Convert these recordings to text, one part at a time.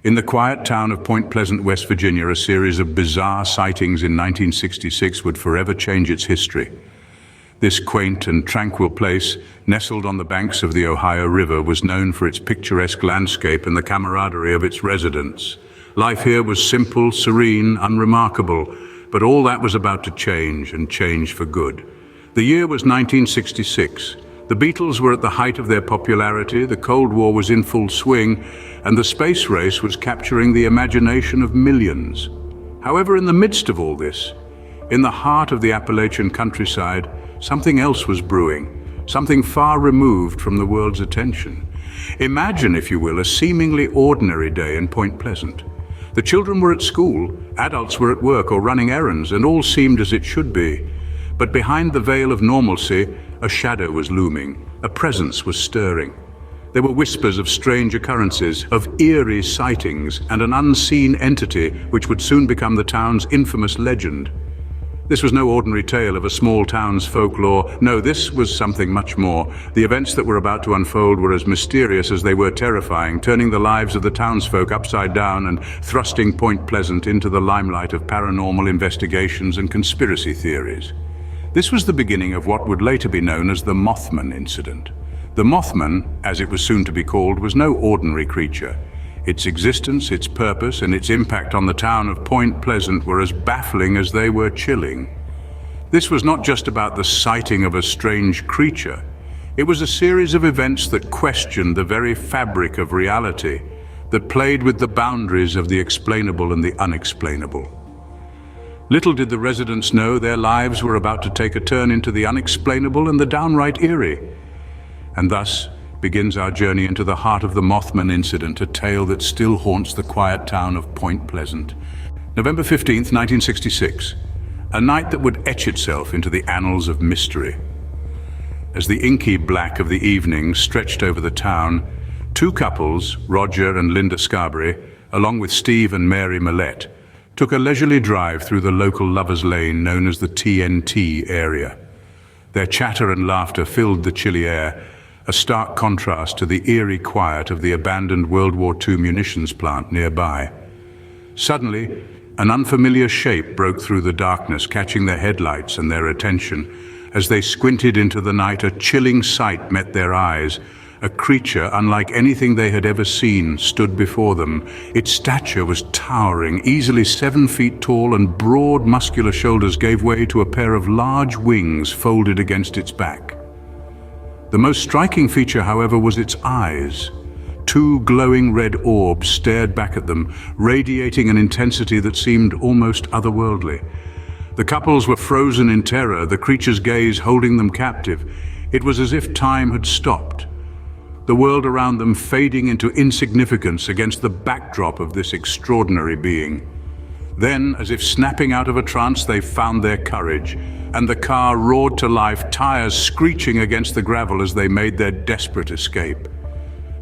In the quiet town of Point Pleasant, West Virginia, a series of bizarre sightings in 1966 would forever change its history. This quaint and tranquil place, nestled on the banks of the Ohio River, was known for its picturesque landscape and the camaraderie of its residents. Life here was simple, serene, unremarkable, but all that was about to change, and change for good. The year was 1966. The Beatles were at the height of their popularity, the Cold War was in full swing, and the space race was capturing the imagination of millions. However, in the midst of all this, in the heart of the Appalachian countryside, something else was brewing, something far removed from the world's attention. Imagine, if you will, a seemingly ordinary day in Point Pleasant. The children were at school, adults were at work or running errands, and all seemed as it should be. But behind the veil of normalcy, a shadow was looming, a presence was stirring. There were whispers of strange occurrences, of eerie sightings, and an unseen entity which would soon become the town's infamous legend. This was no ordinary tale of a small town's folklore. No, this was something much more. The events that were about to unfold were as mysterious as they were terrifying, turning the lives of the townsfolk upside down and thrusting Point Pleasant into the limelight of paranormal investigations and conspiracy theories. This was the beginning of what would later be known as the Mothman incident. The Mothman, as it was soon to be called, was no ordinary creature. Its existence, its purpose, and its impact on the town of Point Pleasant were as baffling as they were chilling. This was not just about the sighting of a strange creature. It was a series of events that questioned the very fabric of reality, that played with the boundaries of the explainable and the unexplainable. Little did the residents know their lives were about to take a turn into the unexplainable and the downright eerie. And thus begins our journey into the heart of the Mothman incident, a tale that still haunts the quiet town of Point Pleasant. November 15th, 1966, a night that would etch itself into the annals of mystery. As the inky black of the evening stretched over the town, two couples, Roger and Linda Scarberry, along with Steve and Mary Millette, took a leisurely drive through the local lovers' lane known as the TNT area. Their chatter and laughter filled the chilly air, a stark contrast to the eerie quiet of the abandoned World War II munitions plant nearby. Suddenly, an unfamiliar shape broke through the darkness, catching their headlights and their attention. As they squinted into the night, a chilling sight met their eyes. A creature unlike anything they had ever seen stood before them. Its stature was towering, easily 7 feet tall, and broad, muscular shoulders gave way to a pair of large wings folded against its back. The most striking feature, however, was its eyes. Two glowing red orbs stared back at them, radiating an intensity that seemed almost otherworldly. The couples were frozen in terror, the creature's gaze holding them captive. It was as if time had stopped, the world around them fading into insignificance against the backdrop of this extraordinary being. Then, as if snapping out of a trance, they found their courage, and the car roared to life, tires screeching against the gravel as they made their desperate escape.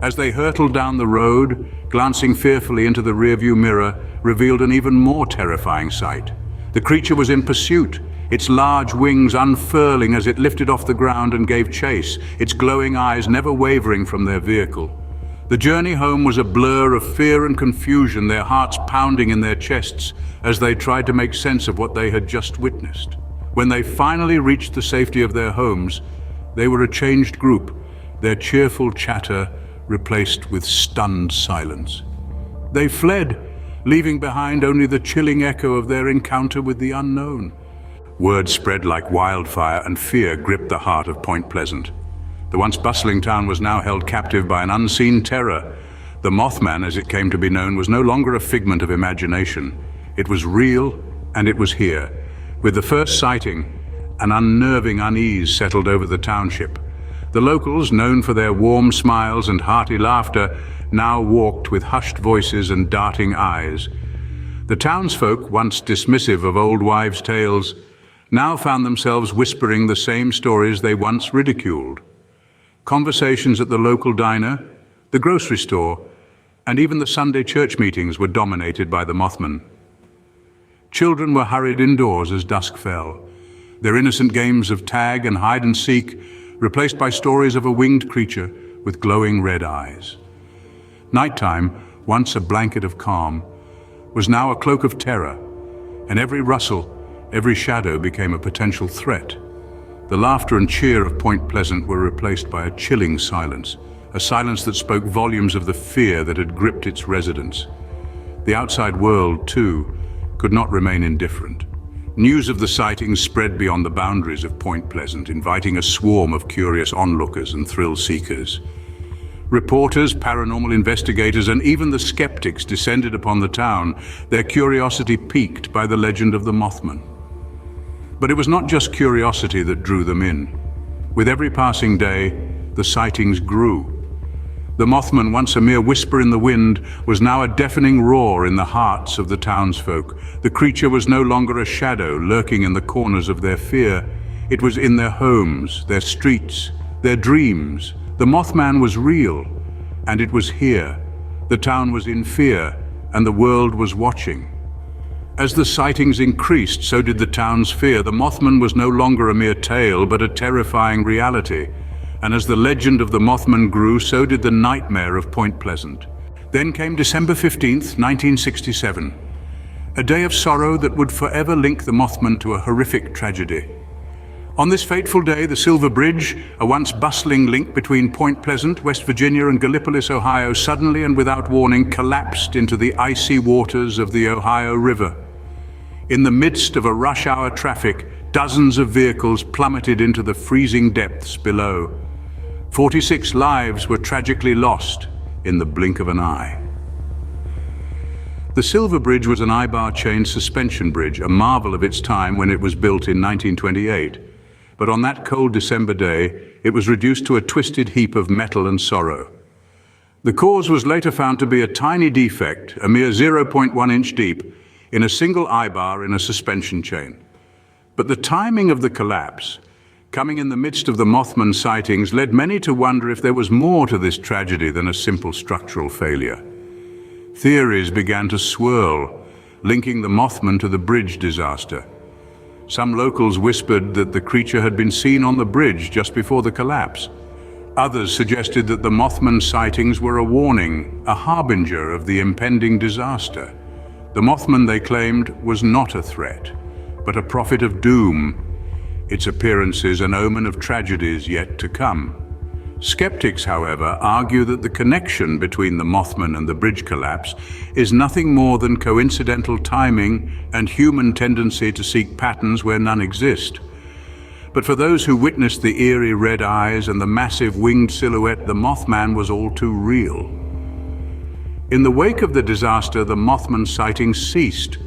As they hurtled down the road, glancing fearfully into the rearview mirror revealed an even more terrifying sight. The creature was in pursuit, its large wings unfurling as it lifted off the ground and gave chase, its glowing eyes never wavering from their vehicle. The journey home was a blur of fear and confusion, their hearts pounding in their chests as they tried to make sense of what they had just witnessed. When they finally reached the safety of their homes, they were a changed group, their cheerful chatter replaced with stunned silence. They fled, leaving behind only the chilling echo of their encounter with the unknown. Word spread like wildfire, and fear gripped the heart of Point Pleasant. The once bustling town was now held captive by an unseen terror. The Mothman, as it came to be known, was no longer a figment of imagination. It was real, and it was here. With the first sighting, an unnerving unease settled over the township. The locals, known for their warm smiles and hearty laughter, now walked with hushed voices and darting eyes. The townsfolk, once dismissive of old wives' tales, now found themselves whispering the same stories they once ridiculed. Conversations at the local diner, the grocery store, and even the Sunday church meetings were dominated by the Mothman. Children were hurried indoors as dusk fell, their innocent games of tag and hide and seek replaced by stories of a winged creature with glowing red eyes. Nighttime, once a blanket of calm, was now a cloak of terror, and every rustle, every shadow became a potential threat. The laughter and cheer of Point Pleasant were replaced by a chilling silence, a silence that spoke volumes of the fear that had gripped its residents. The outside world, too, could not remain indifferent. News of the sightings spread beyond the boundaries of Point Pleasant, inviting a swarm of curious onlookers and thrill-seekers. Reporters, paranormal investigators, and even the skeptics descended upon the town, their curiosity piqued by the legend of the Mothman. But it was not just curiosity that drew them in. With every passing day, the sightings grew. The Mothman, once a mere whisper in the wind, was now a deafening roar in the hearts of the townsfolk. The creature was no longer a shadow lurking in the corners of their fear. It was in their homes, their streets, their dreams. The Mothman was real, and it was here. The town was in fear, and the world was watching. As the sightings increased, so did the town's fear. The Mothman was no longer a mere tale, but a terrifying reality. And as the legend of the Mothman grew, so did the nightmare of Point Pleasant. Then came December 15th, 1967, a day of sorrow that would forever link the Mothman to a horrific tragedy. On this fateful day, the Silver Bridge, a once bustling link between Point Pleasant, West Virginia, and Gallipolis, Ohio, suddenly and without warning collapsed into the icy waters of the Ohio River. In the midst of a rush-hour traffic, dozens of vehicles plummeted into the freezing depths below. 46 lives were tragically lost in the blink of an eye. The Silver Bridge was an eye-bar chain suspension bridge, a marvel of its time when it was built in 1928. But on that cold December day, it was reduced to a twisted heap of metal and sorrow. The cause was later found to be a tiny defect, a mere 0.1 inch deep, in a single eye-bar in a suspension chain. But the timing of the collapse, coming in the midst of the Mothman sightings, led many to wonder if there was more to this tragedy than a simple structural failure. Theories began to swirl, linking the Mothman to the bridge disaster. Some locals whispered that the creature had been seen on the bridge just before the collapse. Others suggested that the Mothman sightings were a warning, a harbinger of the impending disaster. The Mothman, they claimed, was not a threat, but a prophet of doom, its appearances an omen of tragedies yet to come. Skeptics, however, argue that the connection between the Mothman and the bridge collapse is nothing more than coincidental timing and human tendency to seek patterns where none exist. But for those who witnessed the eerie red eyes and the massive winged silhouette, the Mothman was all too real. In the wake of the disaster, the Mothman sightings ceased,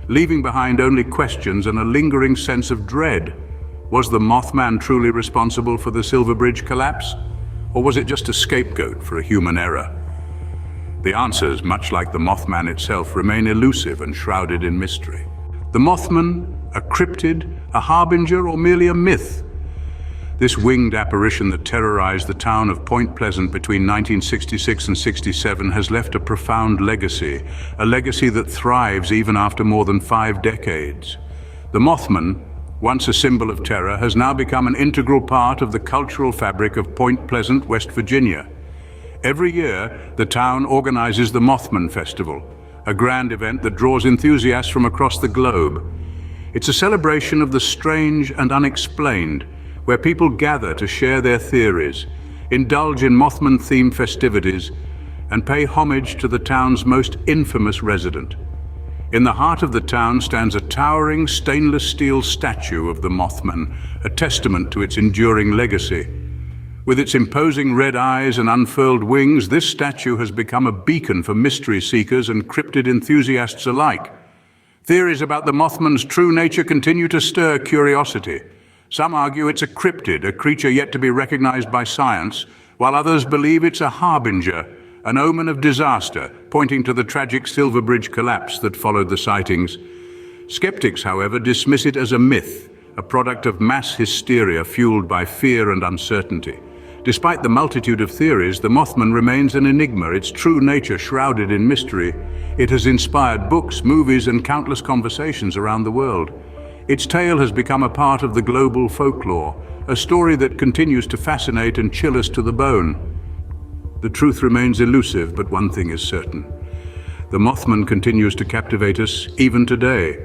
leaving behind only questions and a lingering sense of dread. Was the Mothman truly responsible for the Silver Bridge collapse? Or was it just a scapegoat for a human error? The answers, much like the Mothman itself, remain elusive and shrouded in mystery. The Mothman, a cryptid, a harbinger, or merely a myth? This winged apparition that terrorized the town of Point Pleasant between 1966 and 67 has left a profound legacy, a legacy that thrives even after more than 5 decades. The Mothman, once a symbol of terror, has now become an integral part of the cultural fabric of Point Pleasant, West Virginia. Every year, the town organizes the Mothman Festival, a grand event that draws enthusiasts from across the globe. It's a celebration of the strange and unexplained, where people gather to share their theories, indulge in Mothman-themed festivities, and pay homage to the town's most infamous resident. In the heart of the town stands a towering stainless steel statue of the Mothman, a testament to its enduring legacy. With its imposing red eyes and unfurled wings, this statue has become a beacon for mystery seekers and cryptid enthusiasts alike. Theories about the Mothman's true nature continue to stir curiosity. Some argue it's a cryptid, a creature yet to be recognized by science, while others believe it's a harbinger, an omen of disaster, pointing to the tragic Silver Bridge collapse that followed the sightings. Skeptics, however, dismiss it as a myth, a product of mass hysteria fueled by fear and uncertainty. Despite the multitude of theories, the Mothman remains an enigma, its true nature shrouded in mystery. It has inspired books, movies, and countless conversations around the world. Its tale has become a part of the global folklore, a story that continues to fascinate and chill us to the bone. The truth remains elusive, but one thing is certain. The Mothman continues to captivate us even today.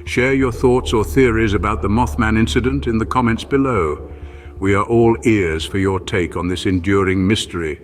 Share your thoughts or theories about the Mothman incident in the comments below. We are all ears for your take on this enduring mystery.